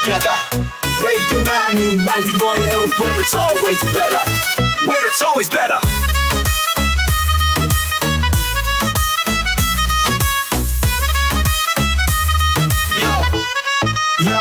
together. Radio Manu 91, where it's always better. Where it's always better. Yo,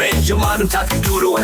Radio Manu 92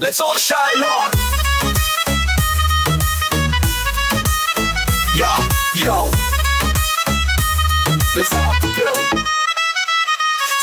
let's all shine on. Yo, let's all go.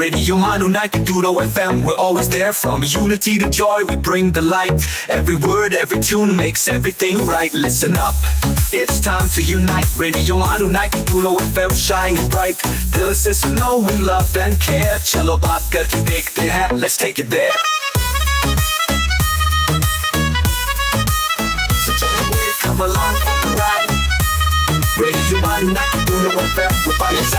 Radio Manu 92 FM, we're always there. From unity to joy, we bring the light. Every word, every tune makes everything right. Listen up, it's time to unite. Radio Manu 92 FM, shining bright. Dill se suno, we love and care. Chalo baat karke dekhte hain, let's take it there. So come along for the ride. Radio Manu 92 FM, we're by your side.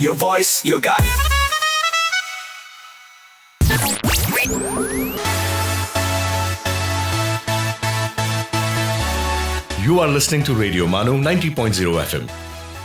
Your voice, your guide. You are listening to Radio Manu 90.0 FM.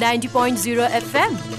90.0 FM.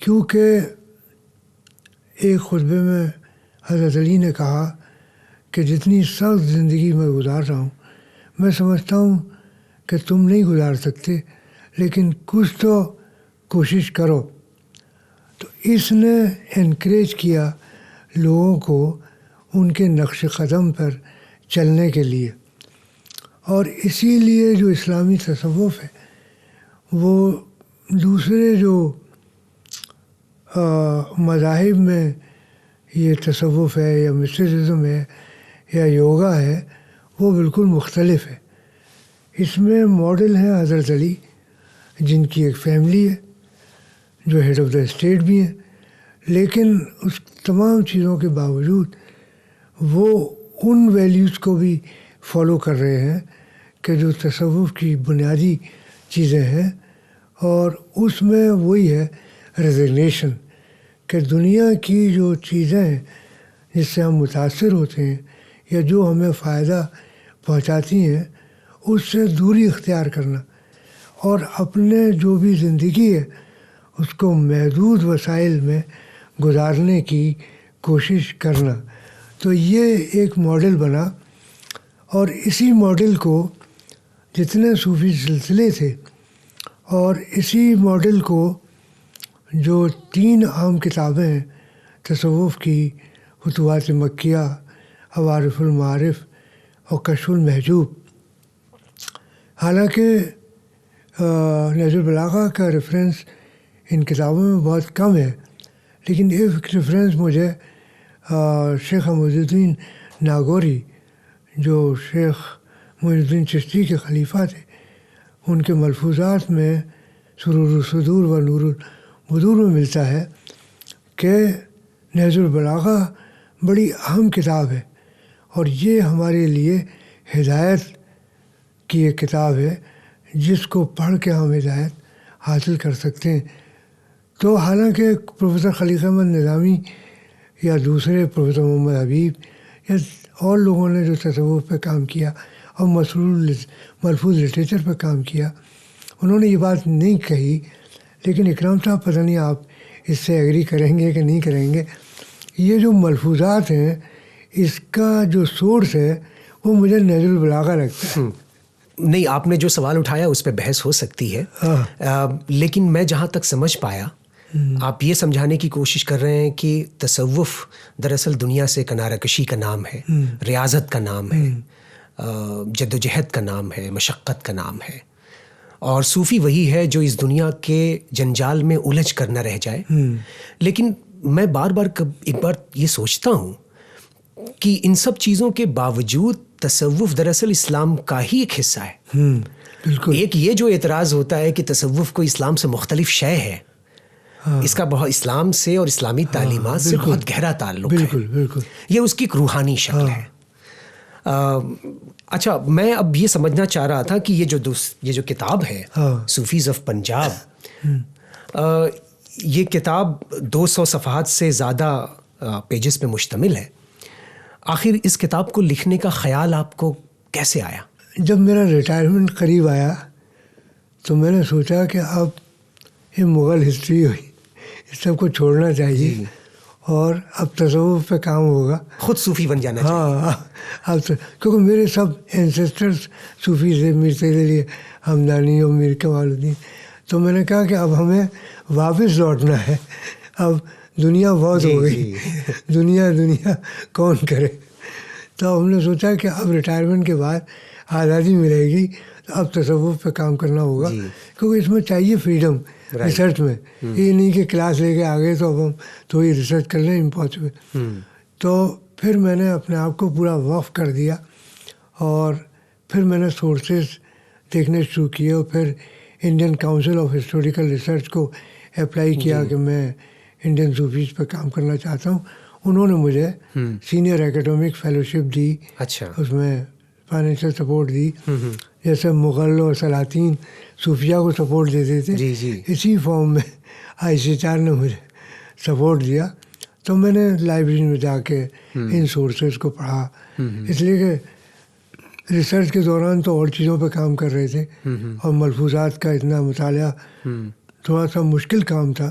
کیونکہ ایک خطبے میں حضرت علی نے کہا کہ جتنی سخت زندگی میں گزار رہا ہوں میں سمجھتا ہوں کہ تم نہیں گزار سکتے، لیکن کچھ تو کوشش کرو. تو اس نے انکریج کیا لوگوں کو ان کے نقش قدم پر چلنے کے لیے. اور اسی لیے جو اسلامی تصوف ہے وہ دوسرے جو مذاہب میں یہ تصوف ہے یا مسٹیسزم ہے یا یوگا ہے وہ بالکل مختلف ہے. اس میں ماڈل ہیں حضرت علی جن کی ایک فیملی ہے جو ہیڈ آف دا اسٹیٹ بھی ہیں، لیکن اس تمام چیزوں کے باوجود وہ ان ویلیوز کو بھی فالو کر رہے ہیں کہ جو تصوف کی بنیادی چیزیں ہیں. اور اس میں وہی ہے ریزگنیشن کہ دنیا کی جو چیزیں ہیں جس سے ہم متاثر ہوتے ہیں یا جو ہمیں فائدہ پہنچاتی ہیں اس سے دوری اختیار کرنا اور اپنے جو بھی زندگی ہے اس کو محدود وسائل میں گزارنے کی کوشش کرنا. تو یہ ایک ماڈل بنا اور اسی ماڈل کو جتنے صوفی سلسلے تھے اور اسی ماڈل کو جو 3 عام کتابیں ہیں تصوف کی، فتوحات مکیہ، عوارف المعارف اور کشف المحجوب. حالانکہ نہج البلاغہ کا ریفرنس ان کتابوں میں بہت کم ہے، لیکن ایک ریفرنس مجھے شیخ محی الدین ناگوری جو شیخ محی الدین چشتی کے خلیفہ تھے ان کے ملفوظات میں سرور الصدور و نور البدور میں ملتا ہے کہ نہج البلاغہ بڑی اہم کتاب ہے اور یہ ہمارے لیے ہدایت کی ایک کتاب ہے جس کو پڑھ کے ہم ہدایت حاصل کر سکتے ہیں. تو حالانکہ پروفیسر خلیق احمد نظامی یا دوسرے پروفیسر محمد حبیب یا اور لوگوں نے جو تصوف پہ کام کیا اور ملفوظ لٹریچر پہ کام کیا انہوں نے یہ بات نہیں کہی، لیکن اکرام صاحب پتہ نہیں آپ اس سے ایگری کریں گے کہ نہیں کریں گے. یہ جو ملفوظات ہیں اس کا جو سورس ہے وہ مجھے نہج البلاغہ لگتا ہے. نہیں، آپ نے جو سوال اٹھایا اس پہ بحث ہو سکتی ہے، لیکن میں جہاں تک سمجھ پایا آپ یہ سمجھانے کی کوشش کر رہے ہیں کہ تصوف دراصل دنیا سے کنارہ کشی کا نام ہے، ریاضت کا نام ہے، جد و جہد کا نام ہے، مشقت کا نام ہے، اور صوفی وہی ہے جو اس دنیا کے جنجال میں الجھ کر نہ رہ جائے. لیکن میں ایک بار یہ سوچتا ہوں کہ ان سب چیزوں کے باوجود تصوف دراصل اسلام کا ہی ایک حصہ ہے. بالکل. ایک یہ جو اعتراض ہوتا ہے کہ تصوف کو اسلام سے مختلف شے ہے، اس کا بہت اسلام سے اور اسلامی تعلیمات سے بہت گہرا تعلق ہے. بالکل بالکل. یہ اس کی ایک روحانی شکل ہے. اچھا، میں اب یہ سمجھنا چاہ رہا تھا کہ یہ جو کتاب ہے صوفیز آف پنجاب، یہ کتاب 200 صفحات سے زیادہ پیجز پہ مشتمل ہے. آخر اس کتاب کو لکھنے کا خیال آپ کو کیسے آیا؟ جب میرا ریٹائرمنٹ قریب آیا تو میں نے سوچا کہ اب یہ مغل ہسٹری ہوئی، اس سب کو چھوڑنا چاہیے اور اب تصوف پہ کام ہوگا، خود صوفی بن جانا چاہیے. ہاں، اب کیونکہ میرے سب اینسسٹرز صوفی سے، میر سید علی ہمدانی اور میر کمال الدین. تو میں نے کہا کہ اب ہمیں واپس لوٹنا ہے، اب دنیا بہت ہو گئی، دنیا کون کرے. تو ہم نے سوچا کہ اب ریٹائرمنٹ کے بعد آزادی ملے گی تو اب تصوف پہ کام کرنا ہوگا، کیونکہ اس میں چاہیے فریڈم ریسرچ میں. یہ نہیں کہ کلاس لے کے آگے تو اب ہم تو یہ ریسرچ کر لیں، امپاسبل. تو پھر میں نے اپنے آپ کو پورا وقف کر دیا اور پھر میں نے سورسز دیکھنے شروع کیے اور پھر Indian council of historical research کو اپلائی کیا کہ میں انڈین صوفیز پہ کام کرنا چاہتا ہوں. انہوں نے مجھے سینئر اکیڈمک فیلوشپ دی. اچھا. اس میں فائنینشیل سپورٹ دی، جیسے مغل اور سلاطین صوفیہ کو سپورٹ دیتے تھے، اسی فارم میں ICHR نے مجھے سپورٹ دیا. تو میں نے لائبریری میں جا کے ان سورسز کو پڑھا، اس لیے کہ ریسرچ کے دوران تو اور چیزوں پہ کام کر رہے تھے اور ملفوظات کا اتنا مطالعہ تھوڑا سا مشکل کام تھا.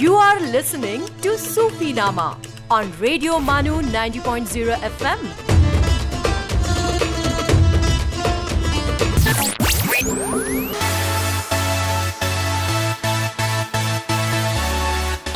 You are listening to Sufinama on Radio Manu 90.0 FM.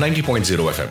90.0 FM।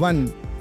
1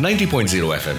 90.0 FM।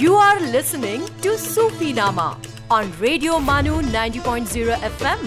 You are listening to Sufinama on Radio Manu 90.0 FM.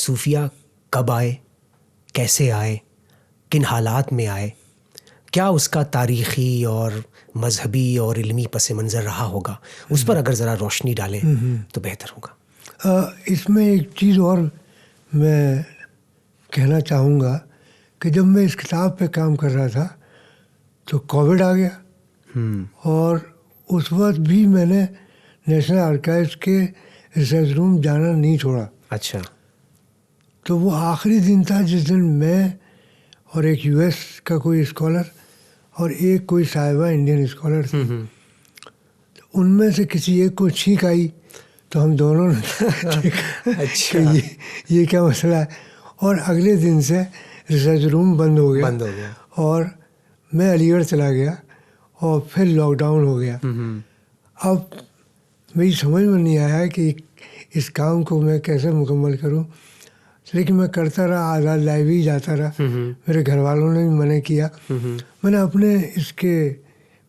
صوفیہ کب آئے, کیسے آئے, کن حالات میں آئے, کیا اس کا تاریخی اور مذہبی اور علمی پس منظر رہا ہوگا, اس پر اگر ذرا روشنی ڈالیں تو بہتر ہوگا. اس میں ایک چیز اور میں کہنا چاہوں گا کہ جب میں اس کتاب پہ کام کر رہا تھا تو کووڈ آ گیا, اور اس وقت بھی میں نے نیشنل آرکائیوز کے ریسرچ روم جانا نہیں چھوڑا. اچھا. تو وہ آخری دن تھا جس دن میں اور ایک یو ایس کا کوئی اسکالر اور ایک کوئی صاحبہ انڈین اسکالر تھے. ان میں سے کسی ایک کو چھینک آئی تو ہم دونوں نے اچھا یہ کیا مسئلہ ہے, اور اگلے دن سے ریسرچ روم بند ہو گیا اور میں علی گڑھ چلا گیا اور پھر لاک ڈاؤن ہو گیا. اب میری سمجھ میں نہیں آیا کہ اس کام کو میں کیسے مکمل کروں, لیکن میں کرتا رہا, آزاد لائبریری جاتا رہا. میرے گھر والوں نے بھی منع کیا. میں نے اپنے اس کے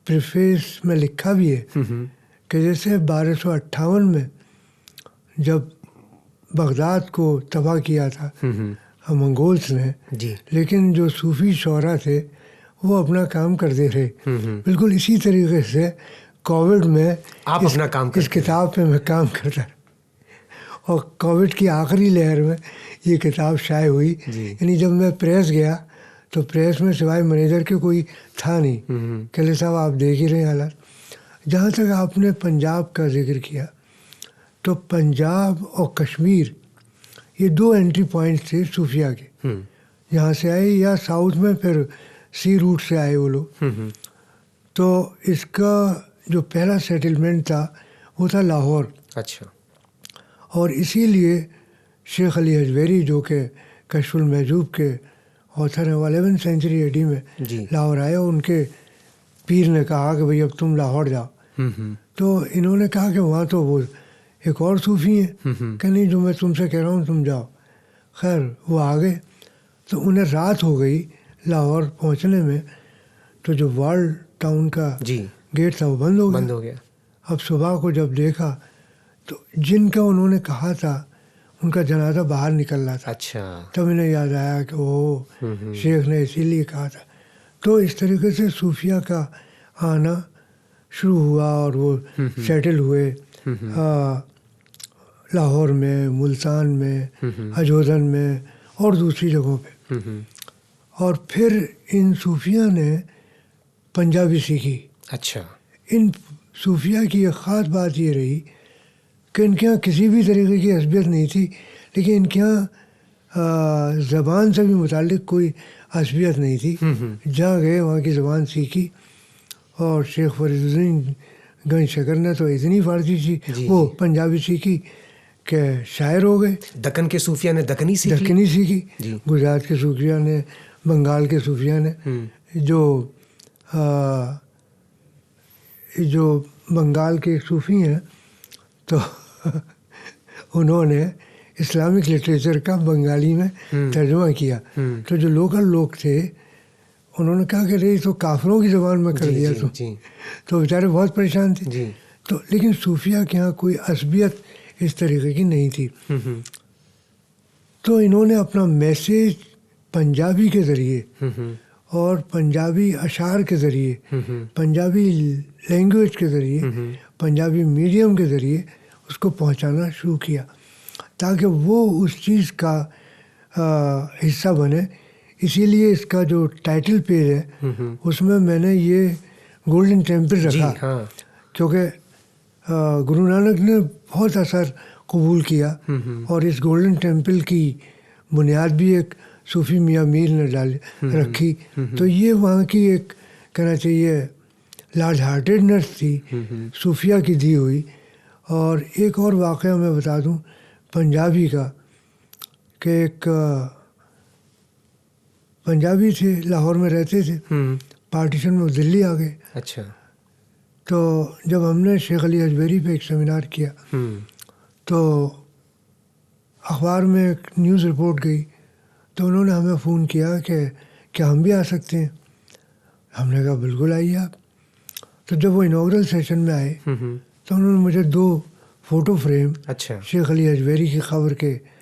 پریفیس میں لکھا بھی ہے کہ جیسے 1258 میں جب بغداد کو تباہ کیا تھا منگولس نے, لیکن جو صوفی شعراء تھے وہ اپنا کام کرتے رہے. بالکل اسی طریقے سے کووڈ میں آپ اپنا کام اس کتاب پہ میں کام کرتا رہا, اور کووڈ کی آخری لہر میں یہ کتاب شائع ہوئی. یعنی جب میں پریس گیا تو پریس میں سوائے مینیجر کے کوئی تھا نہیں. کہ صاحب آپ دیکھ ہی رہے ہیں حالات. جہاں تک آپ نے پنجاب کا ذکر کیا تو پنجاب اور کشمیر یہ 2 انٹری پوائنٹس تھے صوفیہ کے. یہاں سے آئے یا ساؤتھ میں پھر سی روٹ سے آئے وہ لوگ. تو اس کا جو پہلا سیٹلمنٹ تھا وہ تھا لاہور. اچھا. اور اسی لیے شیخ علی حجویری جو کہ کشف المحجوب کے آتھر ہیں, 11 سینچری AD میں لاہور آئے, اور ان کے پیر نے کہا کہ بھئی اب تم لاہور جاؤ. تو انہوں نے کہا کہ وہاں تو وہ ایک اور صوفی ہیں کہ نہیں, جو میں تم سے کہہ رہا ہوں تم جاؤ. خیر وہ آ گئے تو انہیں رات ہو گئی لاہور پہنچنے میں. تو جو وارلڈ ٹاؤن کا گیٹ تھا وہ بند ہو گیا. اب صبح کو جب دیکھا تو جن کا انہوں نے کہا تھا ان کا جنازہ باہر نکل رہا تھا. اچھا. تب انہیں یاد آیا کہ وہ شیخ نے اسی لیے کہا تھا. تو اس طریقے سے صوفیہ کا آنا شروع ہوا اور وہ سیٹل ہوئے لاہور میں, ملتان میں, ہجودن میں اور دوسری جگہوں پہ. اور پھر ان صوفیہ نے پنجابی سیکھی. اچھا. ان صوفیہ کی ایک خاص بات یہ رہی کہ ان کے یہاں کسی بھی طریقے کی عصبیت نہیں تھی, لیکن ان کے یہاں زبان سے بھی متعلق کوئی عصبیت نہیں تھی. جہاں گئے وہاں کی زبان سیکھی, اور شیخ فرید الدین گنج شکر نے تو اتنی فارسی وہ پنجابی سیکھی کہ شاعر ہو گئے. دکن کے صوفیہ نے دکنی سیکھی. گجرات کے صوفیہ نے, بنگال کے صوفیہ نے, جو بنگال کے صوفی ہیں تو انہوں نے اسلامک لٹریچر کا بنگالی میں ترجمہ کیا. تو جو لوکل لوگ تھے انہوں نے کہا کہ رہی تو کافروں کی زبان میں کر دیا. تو بیچارے بہت پریشان تھے. تو لیکن صوفیہ کے یہاں کوئی عصبیت اس طریقے کی نہیں تھی. تو انہوں نے اپنا میسیج پنجابی کے ذریعے اور پنجابی اشعار کے ذریعے, پنجابی لینگویج کے ذریعے, پنجابی میڈیم کے ذریعے اس کو پہنچانا شروع کیا تاکہ وہ اس چیز کا حصہ بنے. اسی لیے اس کا جو ٹائٹل پیج ہے اس میں نے یہ گولڈن ٹیمپل رکھا, کیونکہ گرو نانک نے بہت اثر قبول کیا, اور اس گولڈن ٹیمپل کی بنیاد بھی ایک صوفی میاں میر نے رکھی. تو یہ وہاں کی ایک کہنا چاہیے لارج ہارٹیڈنس تھی صوفیہ کی دی ہوئی. اور ایک اور واقعہ میں بتا دوں پنجابی کا, کہ ایک پنجابی تھے, لاہور میں رہتے تھے, پارٹیشن میں دلی آ گئے. اچھا. تو جب ہم نے شیخ علی حجویری پہ ایک سیمینار کیا تو اخبار میں ایک نیوز رپورٹ گئی, تو انہوں نے ہمیں فون کیا کہ کیا ہم بھی آ سکتے ہیں. ہم نے کہا بالکل آئیے آپ. تو جب وہ انوگرل سیشن میں آئے تو انہوں نے مجھے 2 فوٹو فریم شیخ علی حجویری کی قبر کے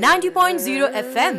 90.0 FM।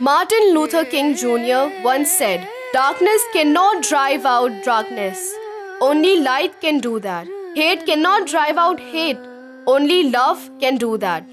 Martin Luther King Jr. once said, "Darkness cannot drive out darkness. Only light can do that. Hate cannot drive out hate. Only love can do that."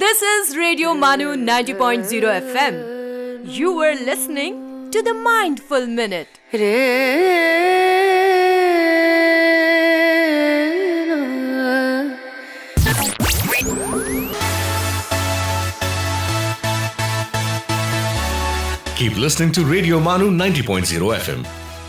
This is Radio Manu 90.0 FM. You were listening to the Mindful Minute. Keep listening to Radio Manu 90.0 FM।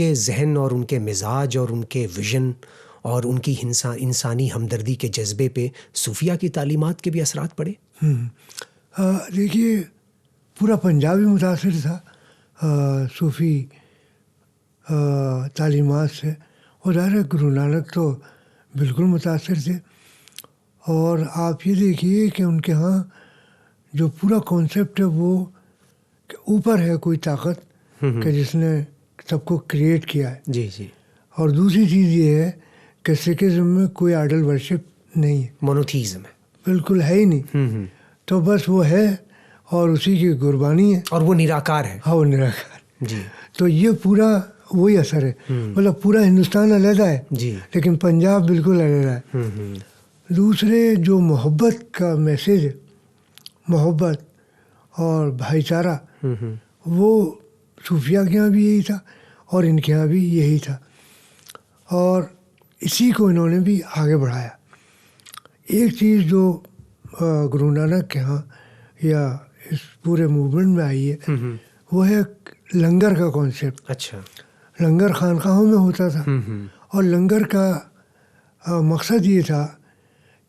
کے ذہن اور ان کے مزاج اور ان کے vision اور ان کی انسانی ہمدردی کے جذبے پہ صوفیہ کی تعلیمات کے بھی اثرات پڑے؟ دیکھیے پورا پنجاب ہی متاثر تھا صوفی تعلیمات سے، اور ظاہر ہے گرو نانک تو بالکل متاثر تھے. اور آپ یہ دیکھیے کہ ان کے ہاں جو پورا کانسیپٹ ہے وہ کہ اوپر ہے کوئی طاقت کہ جس نے سب کو کریٹ کیا ہے. جی جی. اور دوسری چیز یہ ہے کہ سکھزم میں کوئی آئیڈل ورشپ نہیں ہے، مونوتھیزم ہے، بالکل ہے ہی نہیں. تو بس وہ ہے اور اسی کی قربانی ہے، اور وہ نراکار ہے. ہاں وہ نراکار. جی. تو یہ پورا وہی اثر ہے، مطلب پورا ہندوستان علیحدہ ہے جی، لیکن پنجاب بالکل علیحدہ ہے. دوسرے جو محبت کا میسیج ہے، محبت اور بھائی چارہ، وہ صوفیہ کے یہاں بھی یہی تھا اور ان کے یہاں بھی یہی تھا، اور اسی کو انہوں نے بھی آگے بڑھایا. ایک چیز جو گرو نانک کے ہاں یا اس پورے موومنٹ میں آئی ہے وہ ہے لنگر کا کانسیپٹ. اچھا. لنگر خانقاہوں میں ہوتا تھا، اور لنگر کا مقصد یہ تھا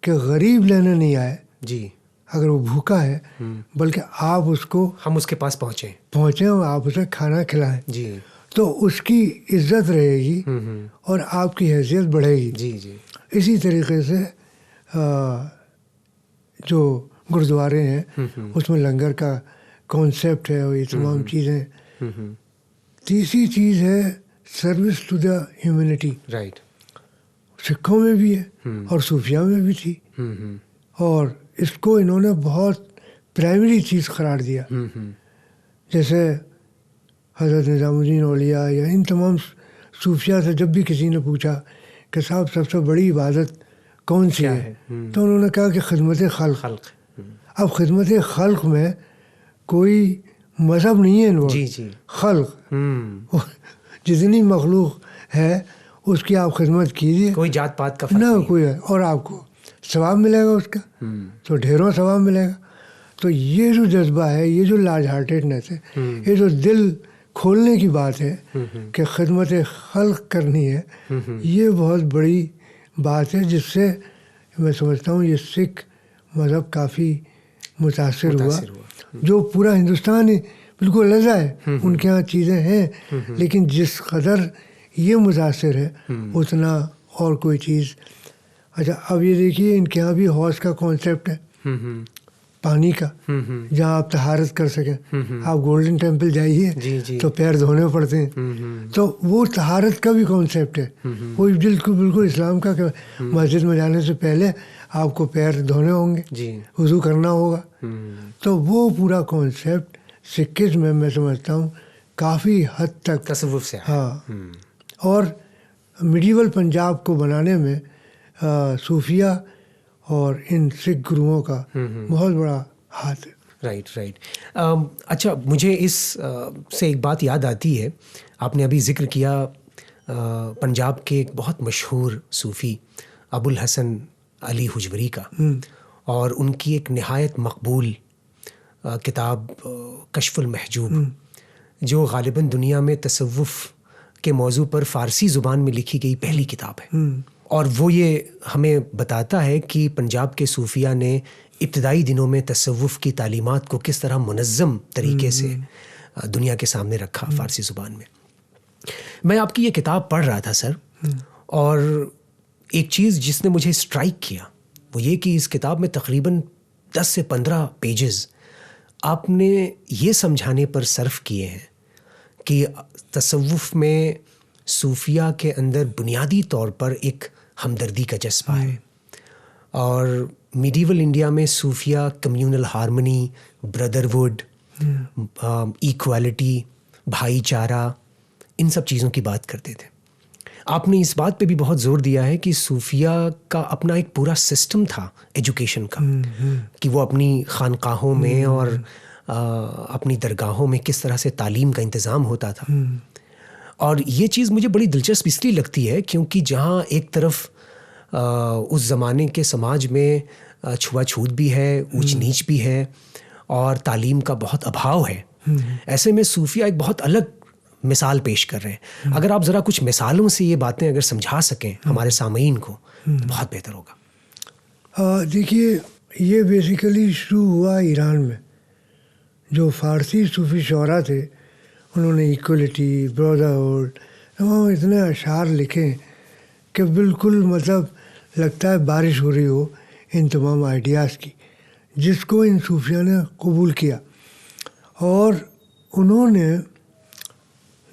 کہ غریب لینے نہیں آئے جی اگر وہ بھوکا ہے، بلکہ آپ اس کو، ہم اس کے پاس پہنچیں اور آپ اسے کھانا کھلائیں. جی. تو اس کی عزت رہے گی اور آپ کی حیثیت بڑھے گی. جی جی. اسی طریقے سے جو گرودوارے ہیں اس میں لنگر کا کانسیپٹ ہے اور یہ تمام چیزیں. تیسری چیز ہے service to the humanity. Right. سکھوں میں بھی ہے اور صوفیہ میں بھی تھی، اور اس کو انہوں نے بہت پرائمری چیز قرار دیا. جیسے حضرت نظام الدین اولیاء یا ان تمام صوفیہ سے جب بھی کسی نے پوچھا کہ صاحب سب سے بڑی عبادت کون سی ہے، تو انہوں نے کہا کہ خدمت خلق. اب خدمت خلق میں کوئی مذہب نہیں ہے انوالو. جی جی. خلق جتنی مخلوق ہے اس کی آپ خدمت کیجیے، کوئی جات پات کا نہ کوئی ہے، اور آپ کو ثواب ملے گا اس کا، تو ڈھیروں ثواب ملے گا. تو یہ جو جذبہ ہے، یہ جو لارج ہارٹیڈنیس ہے، یہ جو دل کھولنے کی بات ہے کہ خدمت خلق کرنی ہے، یہ بہت بڑی بات ہے جس سے میں سمجھتا ہوں یہ سکھ مذہب کافی متاثر ہوا. جو پورا ہندوستان بالکل علیحدہ ہے، ان کے یہاں چیزیں ہیں، لیکن جس قدر یہ متاثر ہے اتنا اور کوئی چیز. اچھا اب یہ دیکھیے ان کے یہاں بھی حوض کا کانسیپٹ ہے، پانی کا، جہاں آپ طہارت کر سکیں. آپ گولڈن ٹیمپل جائیے تو پیر دھونے پڑتے ہیں، تو وہ طہارت کا بھی کانسیپٹ ہے. وہ بالکل اسلام کا کہ مسجد میں جانے سے پہلے آپ کو پیر دھونے ہوں گے، وضو کرنا ہوگا. تو وہ پورا کانسیپٹ سکھزم میں سمجھتا ہوں کافی حد تک تصوف سے. ہاں. اور میڈیول پنجاب کو بنانے میں صوفیہ اور ان سکھ گروؤں کا بہت بڑا ہاتھ ہے. Right right. اچھا مجھے اس سے ایک بات یاد آتی ہے، آپ نے ابھی ذکر کیا پنجاب کے ایک بہت مشہور صوفی ابو الحسن علی حجوری کا، اور ان کی ایک نہایت مقبول کتاب کشف المحجوب، جو غالباً دنیا میں تصوف کے موضوع پر فارسی زبان میں لکھی گئی پہلی کتاب ہے. اور وہ یہ ہمیں بتاتا ہے کہ پنجاب کے صوفیہ نے ابتدائی دنوں میں تصوف کی تعلیمات کو کس طرح منظم طریقے سے دنیا کے سامنے رکھا فارسی زبان میں. میں آپ کی یہ کتاب پڑھ رہا تھا سر، اور ایک چیز جس نے مجھے اسٹرائک کیا وہ یہ کہ اس کتاب میں تقریباً 10 سے 15 پیجز آپ نے یہ سمجھانے پر صرف کیے ہیں کہ تصوف میں صوفیہ کے اندر بنیادی طور پر ایک ہمدردی کا جذبہ ہے، اور میڈیول انڈیا میں صوفیہ کمیونل ہارمنی، بردرہوڈ، ایکوالٹی، بھائی چارہ، ان سب چیزوں کی بات کرتے تھے. آپ نے اس بات پہ بھی بہت زور دیا ہے کہ صوفیہ کا اپنا ایک پورا سسٹم تھا ایجوکیشن کا، کہ وہ اپنی خانقاہوں میں اور اپنی درگاہوں میں کس طرح سے تعلیم کا انتظام ہوتا تھا. اور یہ چیز مجھے بڑی دلچسپ اس لیے لگتی ہے کیونکہ جہاں ایک طرف اس زمانے کے سماج میں چھوا چھوت بھی ہے، اونچ نیچ بھی ہے، اور تعلیم کا بہت ابھاؤ ہے، ایسے میں صوفیہ ایک بہت الگ مثال پیش کر رہے ہیں. اگر آپ ذرا کچھ مثالوں سے یہ باتیں اگر سمجھا سکیں ہمارے سامعین کو تو بہت بہتر ہوگا. دیکھیے یہ بیسیکلی شروع ہوا ایران میں. جو فارسی صوفی شعراء تھے انہوں نے ایکولیٹی، برادرہوڈ، تمام اتنے اشعار لکھے کہ بالکل مطلب لگتا ہے بارش ہو رہی ہو ان تمام آئیڈیاز کی، جس کو ان صوفیوں نے قبول کیا. اور انہوں نے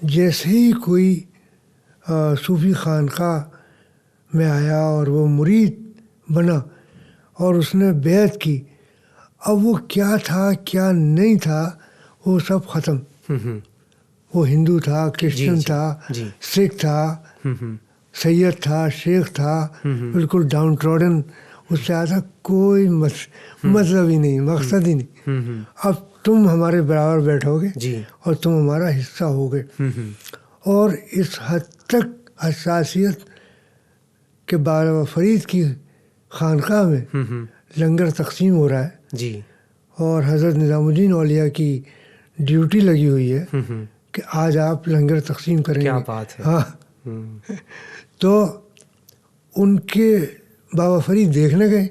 جیسے ہی کوئی صوفی خانقاہ میں آیا اور وہ مرید بنا اور اس نے بیعت کی، اب وہ کیا تھا کیا نہیں تھا وہ سب ختم. وہ ہندو تھا، کرسچن تھا، سکھ تھا، سید تھا، شیخ تھا، بالکل ڈاؤن ٹروڈن، اس سے زیادہ کوئی مطلب ہی نہیں، مقصد ہی نہیں. اب تم ہمارے برابر بیٹھو گے اور تم ہمارا حصہ ہوگے. اور اس حد تک حساسیت کہ بابا فرید کی خانقاہ میں لنگر تقسیم ہو رہا ہے اور حضرت نظام الدین اولیاء کی ڈیوٹی لگی ہوئی ہے کہ آج آپ لنگر تقسیم کریں گے. کیا بات ہے. ہاں تو ان کے بابا فرید دیکھنے گئے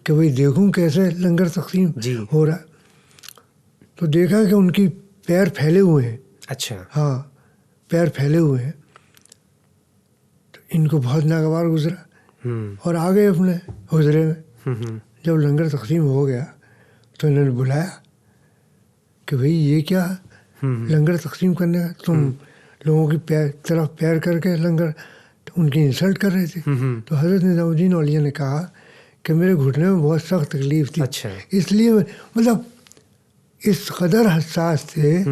کہ بھائی دیکھوں کیسے لنگر تقسیم ہو رہا ہے. تو دیکھا کہ ان کی پیر پھیلے ہوئے ہیں. اچھا. ہاں پیر پھیلے ہوئے ہیں. تو ان کو بہت ناگوار گزرا اور آ گئے اپنے حجرے میں. جب لنگر تقسیم ہو گیا تو انہوں نے بلایا کہ بھئی یہ کیا لنگر تقسیم کرنے کا، تم لوگوں کی طرف پیر کر کے لنگر، ان کی انسلٹ کر رہے تھے. تو حضرت نظام الدین اولیاء نے کہا کہ میرے گھٹنے میں بہت سخت تکلیف تھی. اچھا. اس لیے مطلب اس قدر حساس تھے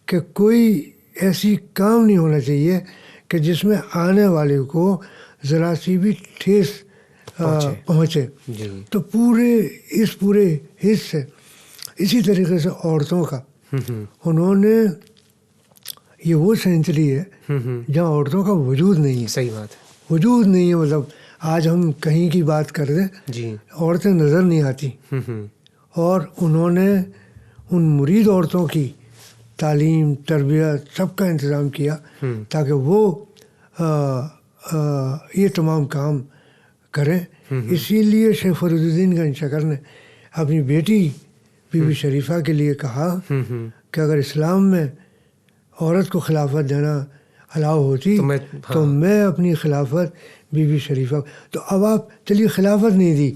کہ کوئی ایسی کام نہیں ہونا چاہیے کہ جس میں آنے والے کو ذرا سی بھی ٹھیس پہنچے. تو پورے حص سے اسی طریقے سے عورتوں کا انہوں نے، یہ وہ سینچری ہے جہاں عورتوں کا وجود نہیں ہے. صحیح بات ہے. وجود نہیں ہے. مطلب آج ہم کہیں کی بات کر دیں عورتیں نظر نہیں آتی. اور انہوں نے ان مرید عورتوں کی تعلیم، تربیت، سب کا انتظام کیا تاکہ وہ یہ تمام کام کریں. اسی لیے شیخ فرید الدین گنج شکر نے اپنی بیٹی بی بی شریفہ کے لیے کہا کہ اگر اسلام میں عورت کو خلافت دینا الاؤ ہوتی تو میں اپنی خلافت بی بی شریفہ. تو اب آپ چلیے خلافت نہیں دی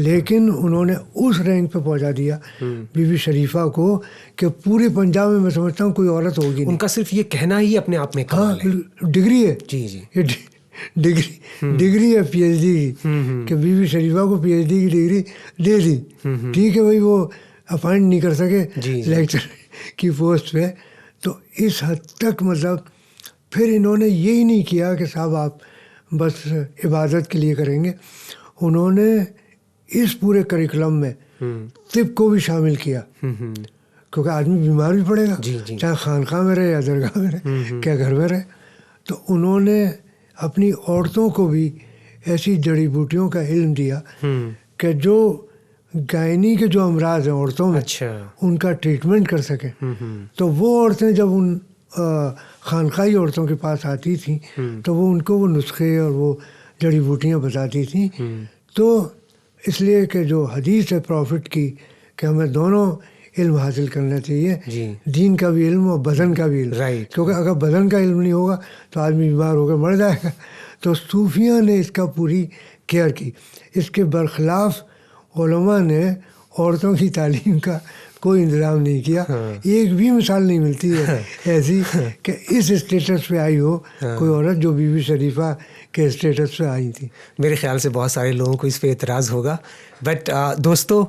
لیکن انہوں نے اس رینک پہ پہنچا دیا بی بی شریفہ کو کہ پورے پنجاب میں سمجھتا ہوں کوئی عورت ہوگی نہیں. ان کا صرف یہ کہنا ہی اپنے آپ میں کمال ہے. ڈگری ہے. یہ ڈگری ہے پی ایچ ڈی کی کہ بی بی شریفہ کو پی ایچ ڈی کی ڈگری دے دی. ٹھیک ہے بھائی وہ اپائنٹ نہیں کر سکے لیکچر کی پوسٹ پہ. تو اس حد تک مطلب پھر انہوں نے یہی نہیں کیا کہ صاحب آپ بس عبادت کے لیے کریں گے. انہوں نے اس پورے کریکولم میں طب کو بھی شامل کیا کیونکہ آدمی بیمار بھی پڑے گا چاہے خانقاہ میں رہے یا درگاہ میں رہے کیا گھر میں رہے. تو انہوں نے اپنی عورتوں کو بھی ایسی جڑی بوٹیوں کا علم دیا کہ جو گائنی کے جو امراض ہیں عورتوں میں ان کا ٹریٹمنٹ کر سکیں. تو وہ عورتیں جب ان خانقاہی عورتوں کے پاس آتی تھیں تو وہ ان کو وہ نسخے اور وہ جڑی بوٹیاں بتاتی تھیں. تو اس لیے کہ جو حدیث ہے پروفٹ کی کہ ہمیں دونوں علم حاصل کرنا چاہیے، دین کا بھی علم اور بدن کا بھی علم. کیونکہ اگر بدن کا علم نہیں ہوگا تو آدمی بیمار ہو کر مر جائے گا. تو صوفیہ نے اس کا پوری کیئر کی. اس کے برخلاف علماء نے عورتوں کی تعلیم کا کوئی انتظام نہیں کیا. ایک بھی مثال نہیں ملتی ہے ایسی کہ اس اسٹیٹس پہ آئی ہو کوئی عورت جو بی بی شریفہ کے اسٹیٹس پہ آئی تھی. میرے خیال سے بہت سارے لوگوں کو اس پہ اعتراض ہوگا. بٹ دوستو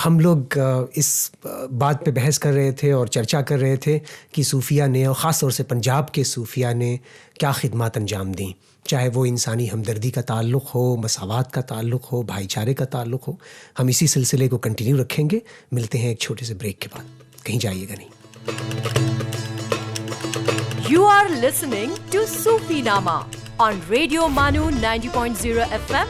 ہم لوگ اس بات پہ بحث کر رہے تھے اور چرچا کر رہے تھے کہ صوفیہ نے اور خاص طور سے پنجاب کے صوفیہ نے کیا خدمات انجام دیں، چاہے وہ انسانی ہمدردی کا تعلق ہو، مساوات کا تعلق ہو، بھائی چارے کا تعلق ہو. ہم اسی سلسلے کو کنٹینیو رکھیں گے. ملتے ہیں ایک چھوٹے سے بریک کے بعد. کہیں جائیے گا نہیں. You are listening to Sufi Nama on Radio Manu 90.0 FM.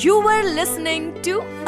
You were listening to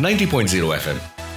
90.0 FM।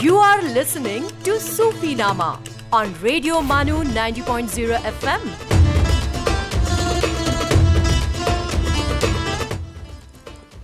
You are listening to Sufi Nama on Radio Manu 90.0 FM.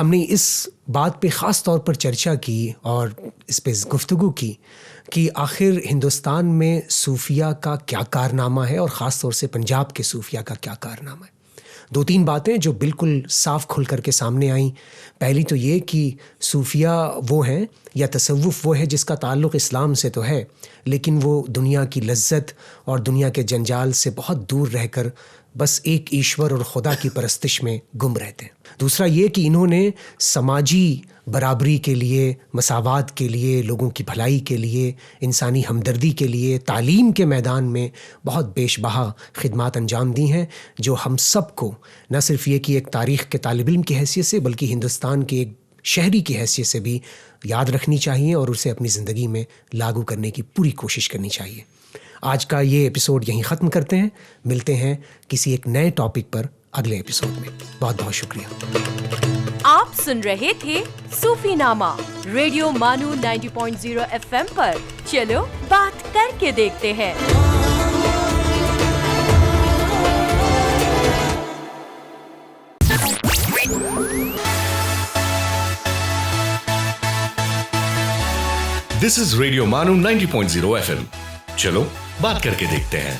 ہم نے اس بات پہ خاص طور پر چرچا کی اور اس پہ گفتگو کی کہ آخر ہندوستان میں صوفیہ کا کیا کارنامہ ہے اور خاص طور سے پنجاب کے صوفیہ کا کیا کارنامہ ہے. 2-3 باتیں جو بالکل صاف کھل کر کے سامنے آئیں. پہلی تو یہ کہ صوفیہ وہ ہیں یا تصوف وہ ہے جس کا تعلق اسلام سے تو ہے، لیکن وہ دنیا کی لذت اور دنیا کے جنجال سے بہت دور رہ کر بس ایک ایشور اور خدا کی پرستش میں گم رہتے ہیں. دوسرا یہ کہ انہوں نے سماجی برابری کے لیے، مساوات کے لیے، لوگوں کی بھلائی کے لیے، انسانی ہمدردی کے لیے، تعلیم کے میدان میں بہت بیش بہا خدمات انجام دی ہیں، جو ہم سب کو نہ صرف یہ کہ ایک تاریخ کے طالب علم کی حیثیت سے بلکہ ہندوستان کے ایک شہری کی حیثیت سے بھی یاد رکھنی چاہیے اور اسے اپنی زندگی میں لاگو کرنے کی پوری کوشش کرنی چاہیے. آج کا یہ ایپیسوڈ یہیں ختم کرتے ہیں. ملتے ہیں کسی ایک نئے ٹاپک پر اگلے ایپیسوڈ میں. بہت بہت شکریہ. آپ سن رہے تھے صوفی نامہ ریڈیو مانو 90.0 FM پر. چلو بات کر کے دیکھتے ہیں. This is Radio Manu 90.0 FM. چلو بات کر کے دیکھتے ہیں.